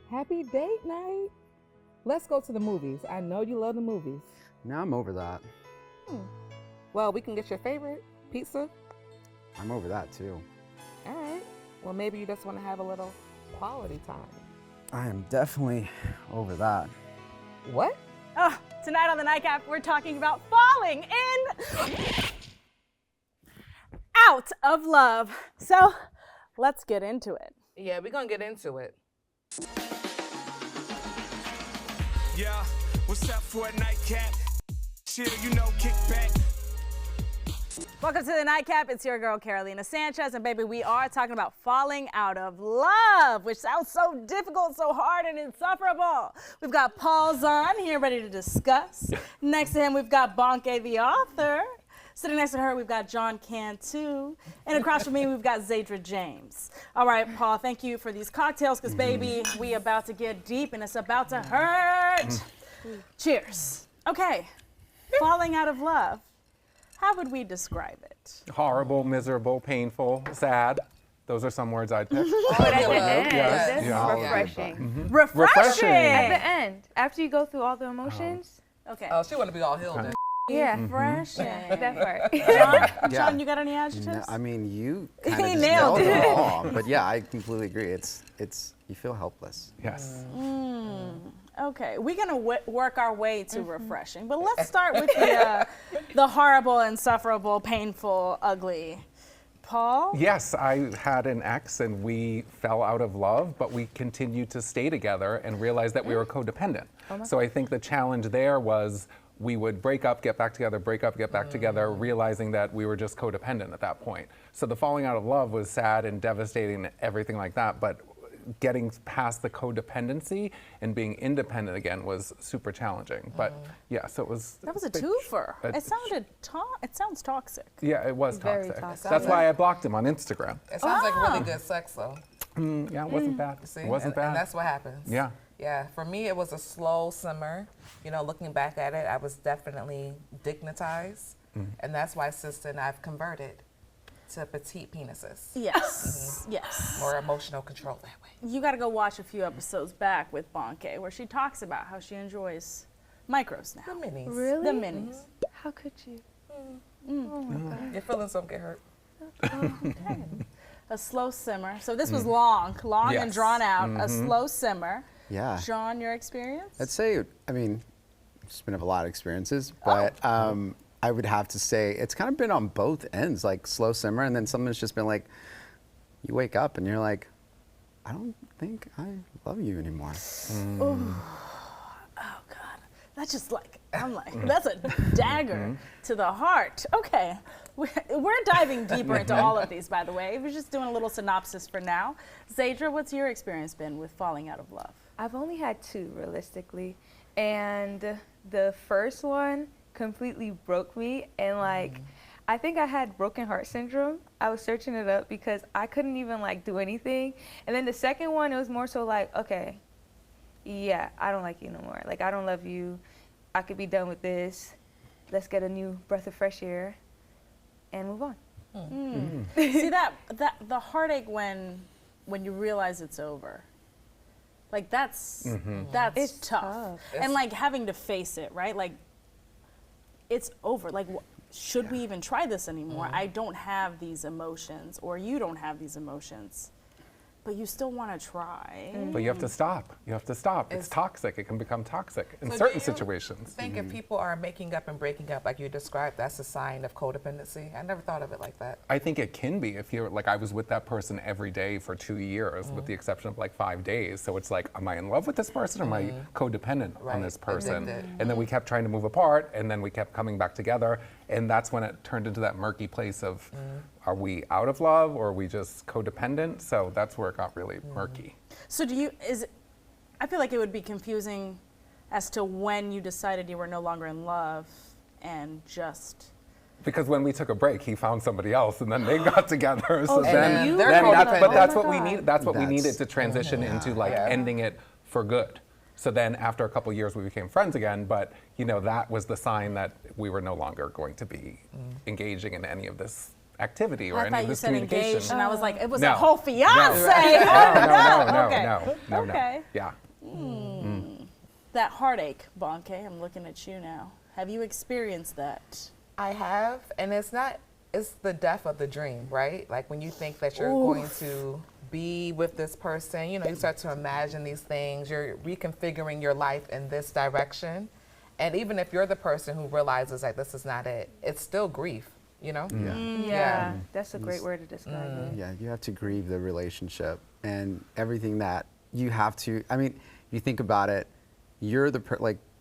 Happy date night. Let's go to the movies. I know you love the movies. Now I'm over that. Well, we can get your favorite pizza. I'm over that too. All right. Well, maybe you just want to have a little quality time. I am definitely over that. What? Oh, tonight on the Nightcap, we're talking about falling in out of love. So let's get into it. Yeah, we're going to get into it. Yeah, what's up for a nightcap? Chill, you know, kick back. Welcome to the Nightcap. It's your girl, Carolina Sanchez. And baby, we are talking about falling out of love, which sounds so difficult, so hard, and insufferable. We've got Paul Zahn here ready to discuss. Next to him, we've got Bonke, the author. Sitting next to her, we've got John Cantu. And across from me, we've got Zadra James. All right, Paul, thank you for these cocktails, because baby, we about to get deep and it's about to hurt. Cheers. Okay, falling out of love. How would we describe it? Horrible, miserable, painful, sad. Those are some words I'd pick. Oh, at the end. Yes. That's Yeah. refreshing. Refreshing. At the end, after you go through all the emotions. Okay. Oh, she want to be all healed. Okay. Yeah. Refreshing. That part. John, Yeah. John, you got any adjectives? I mean, you He kind of nailed it. all. But yeah, I completely agree. It's you feel helpless. Yes. Okay, we're gonna work our way to refreshing, but let's start with the horrible, insufferable, painful, ugly. Paul? Yes, I had an ex and we fell out of love, but we continued to stay together and realized that we were codependent. So I think the challenge there was we would break up, get back together, break up, get back together, realizing that we were just codependent at that point. So the falling out of love was sad and devastating and everything like that, but getting past the codependency and being independent again was super challenging. But yeah, so it was. That was a big- twofer. a- It sounds toxic. Yeah, it was Very toxic. toxic. That's why I blocked him on Instagram. It sounds like really good sex, though. Yeah, it wasn't bad. See? It wasn't and, bad. And that's what happens. Yeah. Yeah, for me, it was a slow simmer. You know, looking back at it, I was definitely dignitized. And that's why since then I've converted to petite penises. Yes, yes. More emotional control that way. You gotta go watch a few episodes back with Bonke where she talks about how she enjoys micros now. The minis. Really? The minis. How could you? Oh my God. Your feelings don't get hurt. A slow simmer. So this was long and Yes. drawn out. A slow simmer. Yeah. John, your experience? I'd say, I mean, it's been a lot of experiences, but I would have to say it's kind of been on both ends, like slow simmer, and then someone's just been like, you wake up and you're like, I don't think I love you anymore. Oh God, that's just like, I'm like, that's a dagger to the heart. Okay, we're diving deeper into all of these, by the way. We're just doing a little synopsis for now. Zadra, what's your experience been with falling out of love? I've only had two, realistically, and the first one completely broke me, and like I think I had broken heart syndrome. I was searching it up because I couldn't even like do anything. And then the second one, it was more so like, okay, yeah, I don't like you no more. Like I don't love you. I could be done with this. Let's get a new breath of fresh air and move on. See that the heartache when you realize it's over. Like that's It's tough. tough. And like having to face it, right? Like it's over. Like should we even try this anymore? I don't have these emotions, or you don't have these emotions, but you still want to try. But you have to stop. You have to stop. It's toxic. It can become toxic in So certain do you situations. think if people are making up and breaking up like you described, that's a sign of codependency? I never thought of it like that. I think it can be if you're like, I was with that person every day for 2 years with the exception of like 5 days. So it's like, am I in love with this person or am I codependent on Right, this person? addicted. And then we kept trying to move apart and then we kept coming back together. And that's when it turned into that murky place of, are we out of love or are we just codependent? So that's where it got really murky. So I feel like it would be confusing as to when you decided you were no longer in love and just. Because when we took a break, he found somebody else, and then they got together. So so then, you then were that's, but codependent. that's Oh what my we God. need. That's what we That's- needed to transition into, like ending it for good. So then, after a couple years, we became friends again. But you know, that was the sign that we were no longer going to be engaging in any of this activity or I any thought of you this said communication. engaged, and I was like, it was No. a whole fiance. No. Okay. Yeah. That heartache, Bonke, I'm looking at you now. Have you experienced that? I have, and it's the death of the dream, right? Like when you think that you're going to be with this person, you start to imagine these things, you're reconfiguring your life in this direction. And even if you're the person who realizes like this is not it, it's still grief, Yeah, that's a great word to describe it. Yeah, you have to grieve the relationship and everything that you have to. I mean, you think about it, you're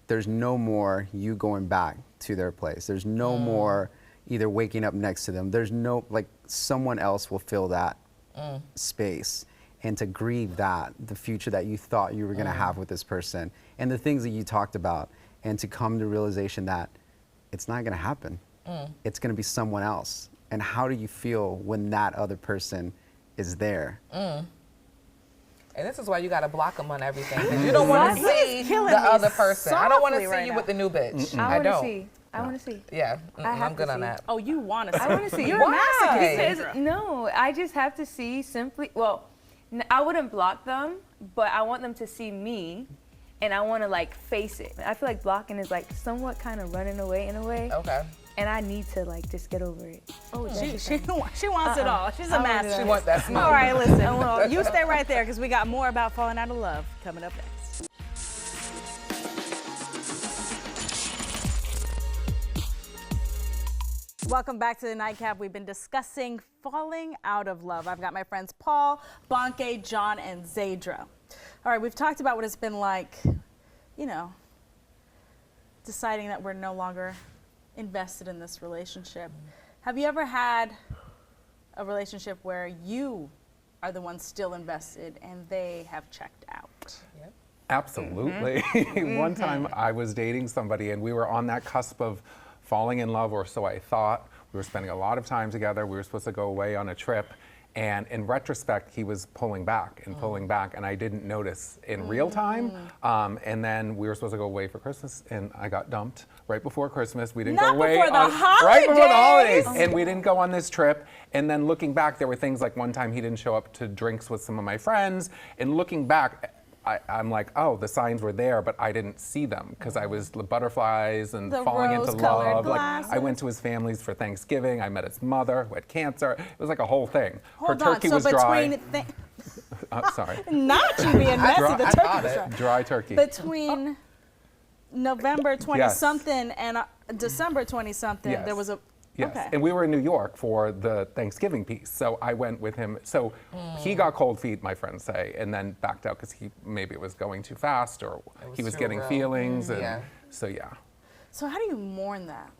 there's no more you going back to their place. There's no more either waking up next to them. There's no, someone else will fill that space. And to grieve that, the future that you thought you were going to have with this person, and the things that you talked about, and to come to realization that it's not going to happen. It's going to be someone else. And how do you feel when that other person is there? And this is why you got to block them on everything. 'Cause you don't want to see the other person. I don't want to see right you now. with the new bitch. I want to don't. see. I want to see. Yeah, have I'm to good on see. that. Oh, you want to see. I want to see. You're a Why? masochist. Because no, I just have to see simply. Well, I wouldn't block them, but I want them to see me, and I want to face it. I feel like blocking is somewhat kind of running away in a way, Okay. and I need to just get over it. Oh, she wants it all. She's a I want master. it She wants that smoke. All right, listen. Well, you stay right there because we got more about falling out of love coming up next. Welcome back to the Nightcap. We've been discussing falling out of love. I've got my friends Paul, Bonke, John, and Zadra. All right, we've talked about what it's been like, deciding that we're no longer invested in this relationship. Have you ever had a relationship where you are the one still invested and they have checked out? Yep. Absolutely. One time I was dating somebody and we were on that cusp of falling in love, or so I thought. We were spending a lot of time together. We were supposed to go away on a trip. And in retrospect, he was pulling back, and I didn't notice in real time. And then we were supposed to go away for Christmas, and I got dumped right before Christmas. We didn't Not go away before the right before the holidays, holidays! and we didn't go on this trip. And then looking back, there were things like one time he didn't show up to drinks with some of my friends. And looking back, I'm like, oh, the signs were there, but I didn't see them because I was the butterflies and The falling into rose-colored love. glasses. I went to his family's for Thanksgiving. I met his mother who had cancer. It was like a whole thing. Hold Her on, turkey so was dry. between Sorry. not you being messy, the I turkey thought was it. dry. Dry turkey. Between November 20-something and December 20-something, Yes. there was a. Yes, Okay. and we were in New York for the Thanksgiving piece, so I went with him. So he got cold feet, my friends say, and then backed out because maybe it was going too fast, or he was too getting real. feelings, and Yeah. so yeah. So how do you mourn that?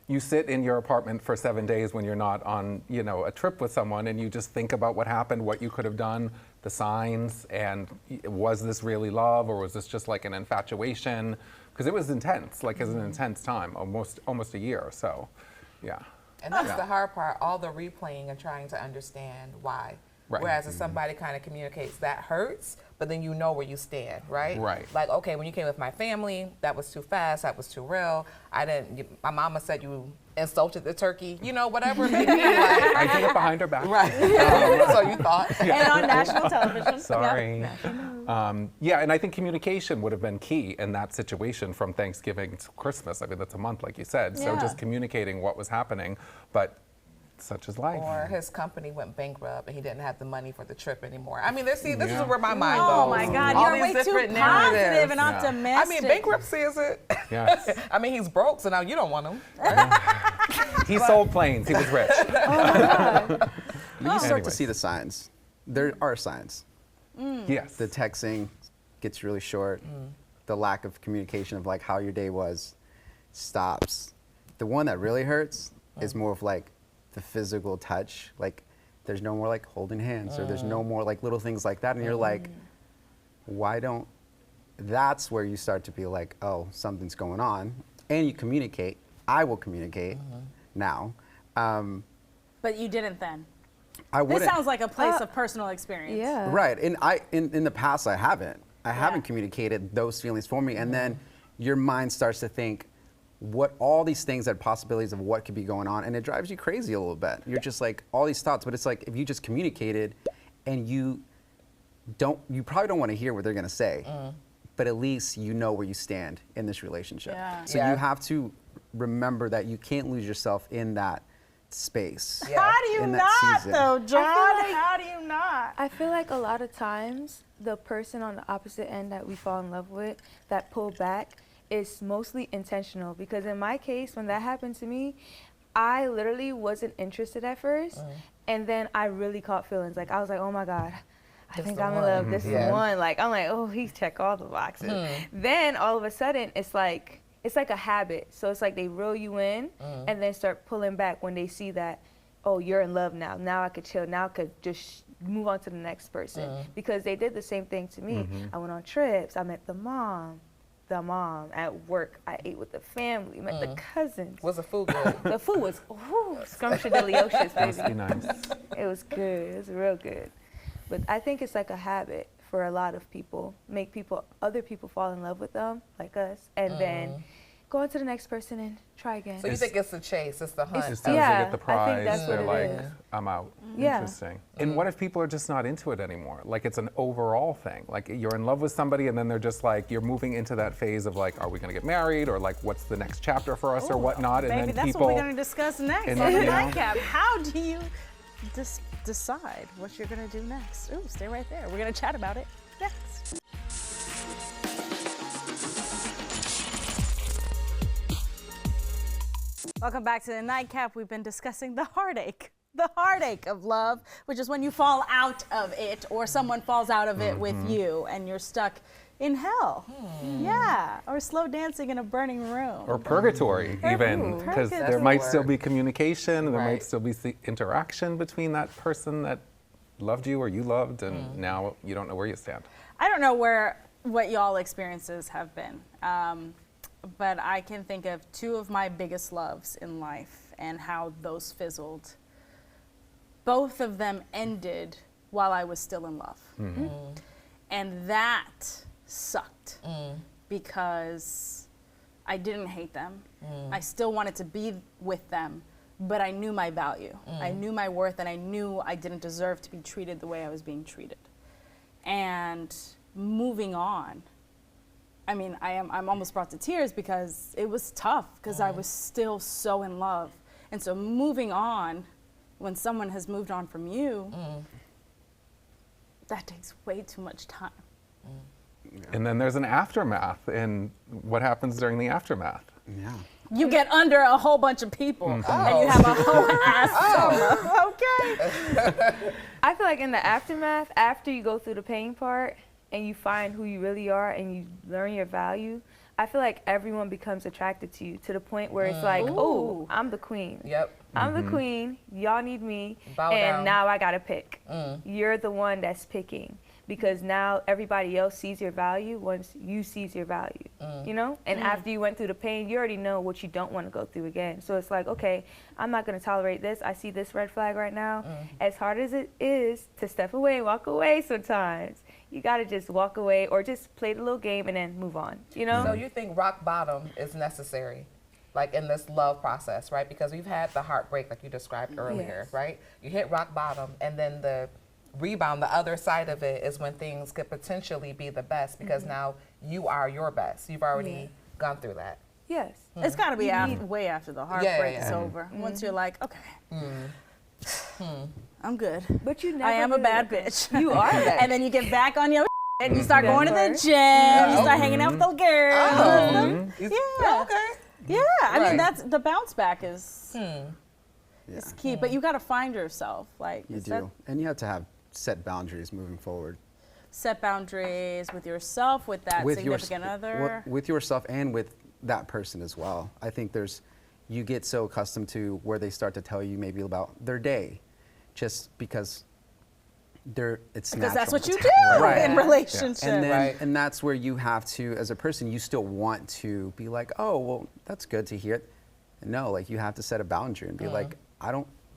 You sit in your apartment for 7 days when you're not on, a trip with someone, and you just think about what happened, what you could have done, the signs, and was this really love, or was this just like an infatuation? Because it was intense, it was an intense time, almost a year. So, yeah. And that's the hard part, all the replaying and trying to understand why. Right. Whereas if somebody kind of communicates, that hurts, but then you know where you stand, right? Right. Like, okay, when you came with my family, that was too fast, that was too real. My mama said you insulted the turkey, whatever it may be. I did it behind her back. Right. So you thought. And on national television. Sorry. Yeah, and I think communication would have been key in that situation from Thanksgiving to Christmas. I mean, that's a month, like you said. So Yeah. just communicating what was happening, but such is life. Or his company went bankrupt and he didn't have the money for the trip anymore. I mean, this is where my mind Oh goes. my God, All you're these way too different positive narratives. and Yeah. optimistic. I mean, bankruptcy is it? Yes. I mean, he's broke, so now you don't want him. He sold planes. He was rich. But you start to Anyways. see the signs. There are signs. Yes. The texting gets really short. The lack of communication of how your day was stops. The one that really hurts is more of the physical touch. There's no more holding hands, or there's no more little things like that. And you're like, why don't, that's where you start to be like, oh, something's going on. And you communicate. I will communicate now. But you didn't then. I This wouldn't. sounds like a place of personal experience. Yeah. Right, and in the past I haven't communicated those feelings for me, and then your mind starts to think, what all these things that possibilities of what could be going on, and it drives you crazy a little bit. You're just like all these thoughts, but it's like if you just communicated and you probably don't want to hear what they're going to say, but at least you know where you stand in this relationship. Yeah. So Yeah. you have to remember that you can't lose yourself in that space. Yeah. How do you In that not, season. though, John? like- How do you not? I feel like a lot of times the person on the opposite end that we fall in love with, that pull back, is mostly intentional. Because in my case, when that happened to me, I literally wasn't interested at first, and then I really caught feelings. Like I was like, oh my God, I think the I'm in one. love. This is Yeah. the one. Like I'm like, oh, he's checked all the boxes. Then all of a sudden, it's like a habit. So it's like they reel you in and then start pulling back when they see that, oh, you're in love now. Now I could chill. Now I could just move on to the next person. Because they did the same thing to me. I went on trips. I met the mom at work. I ate with the family, met the cousins. Was the food good? The food was scrumptious, Must be baby. nice. It was good. It was real good. But I think it's like a habit for a lot of people. Make other people fall in love with them, like us, and then go on to the next person and try again. So you think it's the chase, it's the hunt. As soon as Yeah, they get the I prize, think that's they're what like, it is. I'm out. Yeah. Interesting. And what if people are just not into it anymore? Like it's an overall thing. Like you're in love with somebody and then they're just like, you're moving into that phase of like, are we going to get married? Or like, what's the next chapter for us or whatnot? And Baby, then that's people. what we're going to discuss next and, on the you know. nightcap. How do you decide what you're going to do next? Ooh, stay right there. We're going to chat about it next. Welcome back to the nightcap. We've been discussing the heartache of love, which is when you fall out of it or someone falls out of it with you and you're stuck in hell. Yeah, or slow dancing in a burning room. Or purgatory, even, because purgatory. there might still be communication, and there Right. might still be interaction between that person that loved you or you loved, and now you don't know where you stand. I don't know what y'all experiences have been, but I can think of two of my biggest loves in life and how those fizzled. Both of them ended while I was still in love. And that sucked because I didn't hate them. I still wanted to be with them, but I knew my value. I knew my worth, and I knew I didn't deserve to be treated the way I was being treated. And moving on, I mean, I'm almost brought to tears because it was tough because I was still so in love. And so moving on, when someone has moved on from you, that takes way too much time. And then there's an aftermath, and what happens during the aftermath? Yeah. You get under a whole bunch of people and you have a whole ass summer. Okay. I feel like in the aftermath, after you go through the pain part and you find who you really are and you learn your value, I feel like everyone becomes attracted to you to the point where it's like, oh, I'm the queen. Yep. I'm the queen. Y'all need me. Bow and down. now I got to pick. You're the one that's picking. Because now everybody else sees your value once you sees your value, you know? And after you went through the pain, you already know what you don't want to go through again. So it's like, okay, I'm not going to tolerate this. I see this red flag right now. As hard as it is to step away, walk away sometimes, you got to just walk away or just play the little game and then move on, you know? So you think rock bottom is necessary, like in this love process, right? Because we've had the heartbreak like you described earlier, Yes. right? You hit rock bottom, and then the rebound, the other side of it is when things could potentially be the best because now you are your best. You've already gone through that. Yes. It's got to be way after the heartbreak yeah. is over. Once you're like, okay, I'm good. But you never I am a really bad let go. bitch. You are that. And then you get back on your and you start going to the Remember? gym. You start hanging out with the girls. Yeah. Okay. Yeah, I mean Right. that's the bounce back is Yeah. key, but you got to find yourself. Like You set- do. And you have to have set boundaries moving forward. set boundaries with yourself, with that significant other. With yourself and with that person as well. I think you get so accustomed to where they start to tell you maybe about their day just because it's Because natural. that's what you It's do right. in relationships. And then, Right. and that's where you have to, as a person, you still want to be like, oh, well, that's good to hear. No, like you have to set a boundary and be like,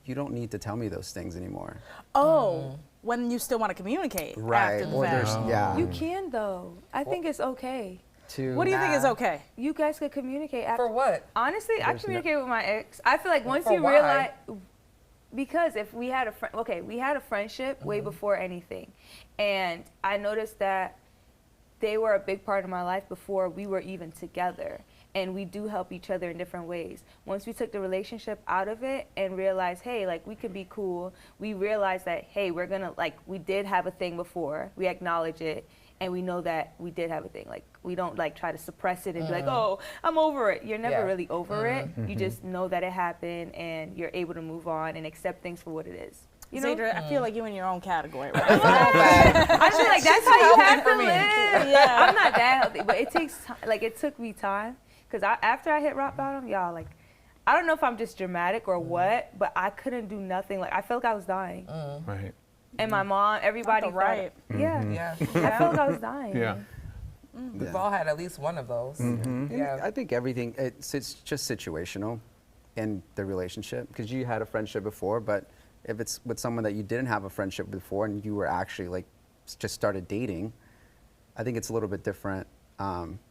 you don't need to tell me those things anymore. Oh, when you still want to communicate Right. after the Or fact. there's, yeah. You can though. I think it's okay. to. What do you think is okay? You guys could communicate after. For what? Honestly, I There's no- communicate with my ex. I feel like once For you why? realize, because if we had a friend, okay, we had a friendship way before anything, and I noticed that they were a big part of my life before we were even together, and we do help each other in different ways. Once we took the relationship out of it and realized, hey, like we can be cool, we realized that, hey, we're gonna, like, we did have a thing before, we acknowledge it, and we know that we did have a thing. Like, we don't like try to suppress it and be like, oh, I'm over it. You're never Yeah. really over it. You just know that it happened and you're able to move on and accept things for what it is. You know? Zadra, I feel like you in your own category, right? I feel like that's how you healthy have for to me. live. Yeah. I'm not that healthy, but it takes time. Like, it took me time. Because after I hit rock bottom, y'all, like, I don't know if I'm just dramatic or what, but I couldn't do nothing. Like, I felt like I was dying. Right. And my mom, everybody Not the right. Yeah. Yeah. I felt like I was dying. Yeah. We've all had at least one of those. Yeah. I think everything, it's just situational in the relationship, because you had a friendship before, but if it's with someone that you didn't have a friendship before and you were actually like just started dating, I think it's a little bit different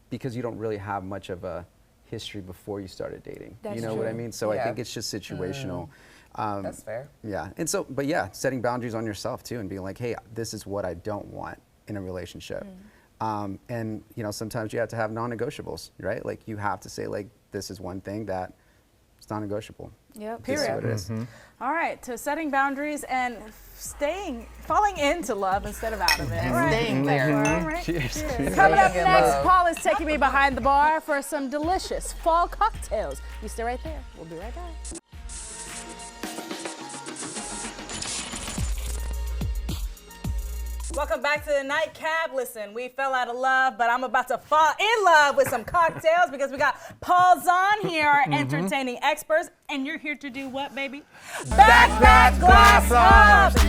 because you don't really have much of a history before you started dating. That's you know what I true. mean? So I Yeah. think it's just situational. That's fair. Yeah, and so, but yeah, setting boundaries on yourself too, and being like, hey, this is what I don't want in a relationship. And you know, sometimes you have to have non-negotiables, right? Like you have to say, like, this is one thing that it's non-negotiable. Yep. This is Period. what it is. All right, to setting boundaries and falling into love instead of out of it. All right. Staying there. All right. Cheers. Coming up Staying in next, love. Paul is taking me behind the bar for some delicious fall cocktails. You stay right there. We'll be right back. Welcome back to the nightcap. Listen, we fell out of love, but I'm about to fall in love with some cocktails because we got Paul Zahn here, our entertaining experts, and you're here to do what, baby? Back that glass up!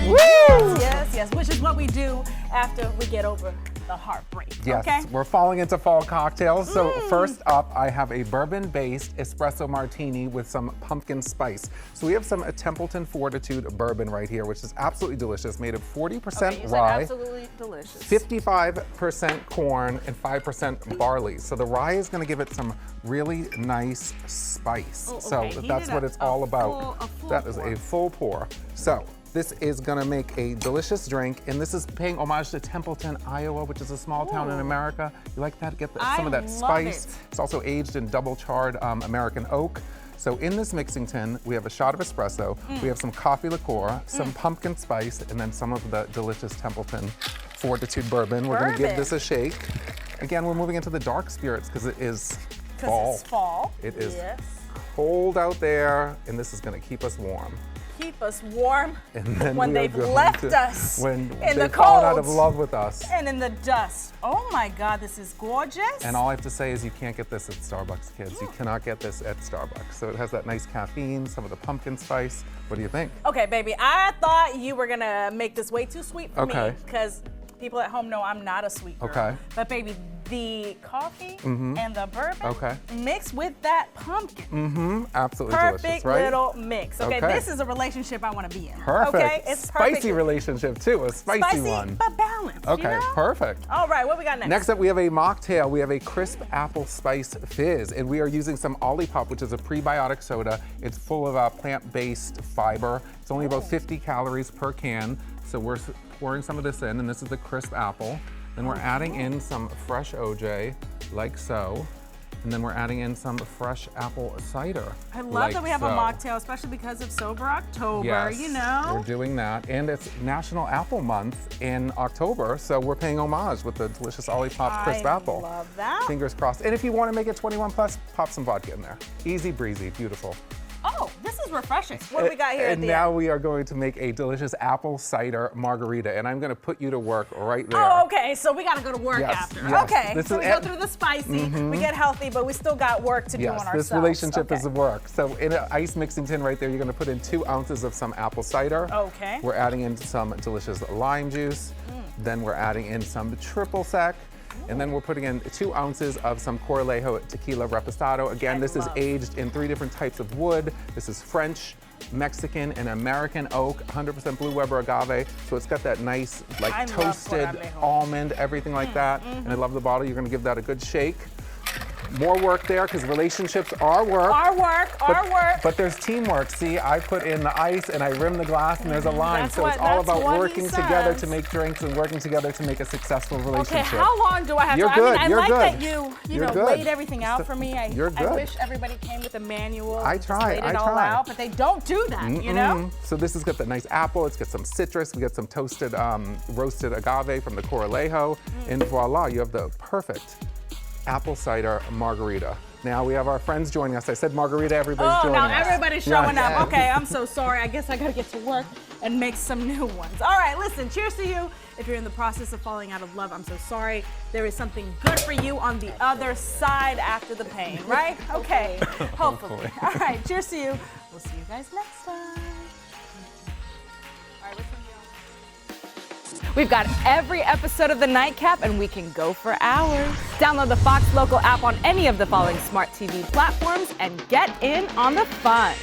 Yes, which is what we do after we get over the heartbreak. Yes, Okay? we're falling into fall cocktails. So first up, I have a bourbon-based espresso martini with some pumpkin spice. So we have some Templeton Fortitude bourbon right here, which is absolutely delicious, made of 40% Okay, you said rye, absolutely delicious. 55% corn, and 5% barley. So the rye is going to give it some really nice spice. Oh, So okay. He that's did what a- it's all a about. full That is pour. a full pour. So this is gonna make a delicious drink, and this is paying homage to Templeton, Iowa, which is a small town in America. You like that? Get some of I that love spice. it. It's also aged in double charred American oak. So in this mixing tin, we have a shot of espresso, we have some coffee liqueur, some pumpkin spice, and then some of the delicious Templeton Fortitude bourbon. We're gonna give Bourbon. this a shake. Again, we're moving into the dark spirits because it is Because fall. it's fall. It is Yes. cold out there, and this is gonna keep us warm. Keep us warm And then when we are they've going left to- us when in the they've fallen out of cold. love with us. And in the dust. Oh my God, this is gorgeous. And all I have to say is you can't get this at Starbucks, kids. You cannot get this at Starbucks. So it has that nice caffeine, some of the pumpkin spice. What do you think? Okay, baby, I thought you were gonna make this way too sweet for me Okay. because people at home know I'm not a sweet girl. Okay. But baby, the coffee and the bourbon Okay. mixed with that pumpkin. Absolutely Perfect delicious, right? little mix. Okay, Okay. this is a relationship I want to be in. Perfect. Okay, it's Spicy perfect. relationship too, a spicy one. but balanced. Okay, you know? perfect. All right, what we got next? Next up, we have a mocktail. We have a crisp apple spice fizz, and we are using some Olipop, which is a prebiotic soda. It's full of plant-based fiber. It's only about 50 calories per can. So we're pouring some of this in, and this is the crisp apple. Then we're adding in some fresh OJ, like so. And then we're adding in some fresh apple cider. I love like that we have so. a mocktail, especially because of Sober October, Yes, you know? we're doing that. And it's National Apple Month in October, so we're paying homage with the delicious Olipop crisp I apple. love that. Fingers crossed. And if you want to make it 21 plus, pop some vodka in there. Easy breezy, beautiful. Oh, this is refreshing. What do we got here at And the now end? we are going to make a delicious apple cider margarita, and I'm going to put you to work right there. Oh, okay. So we got to go to work Yes, after. yes. Okay. This So is we go it. through the spicy, we get healthy, but we still got work to do on Yes, ourselves. this relationship okay. is work. So in an ice mixing tin right there, you're gonna put in 2 ounces of some apple cider. Okay. We're adding in some delicious lime juice. Then we're adding in some triple sec. And then we're putting in 2 ounces of some Corlejo tequila reposado. Again, I this is love. aged in 3 different types of wood. This is French, Mexican and American oak, 100% blue Weber agave. So it's got that nice, like I love toasted Coramejo. almond, everything like that. And I love the bottle. You're gonna give that a good shake. More work there, because relationships are work. But there's teamwork. See, I put in the ice and I rim the glass and there's a line. That's So it's what- all that's about what he working together says. to make drinks and working together to make a successful relationship. Okay, how long do I have You're to? good, I mean, you're I like good. that you You're know, good. laid everything out for me. You're I good. wish everybody came with a manual. I and just try, laid I it all try. out, but they don't do that, you know? So this has got the nice apple, it's got some citrus, we got some toasted, roasted agave from the Coralejo, and voila, you have the perfect apple cider margarita. Now we have our friends joining us. I said margarita, everybody's Oh, joining now us. everybody's showing Yeah. up. Okay, I'm so sorry. I guess I gotta get to work and make some new ones. All right, listen, cheers to you. If you're in the process of falling out of love, I'm so sorry. There is something good for you on the other side after the pain, right? Okay, hopefully. All right, cheers to you. We'll see you guys next time. All right, which one do you want? We've got every episode of The Nightcap, and we can go for hours. Download the Fox Local app on any of the following smart TV platforms and get in on the fun.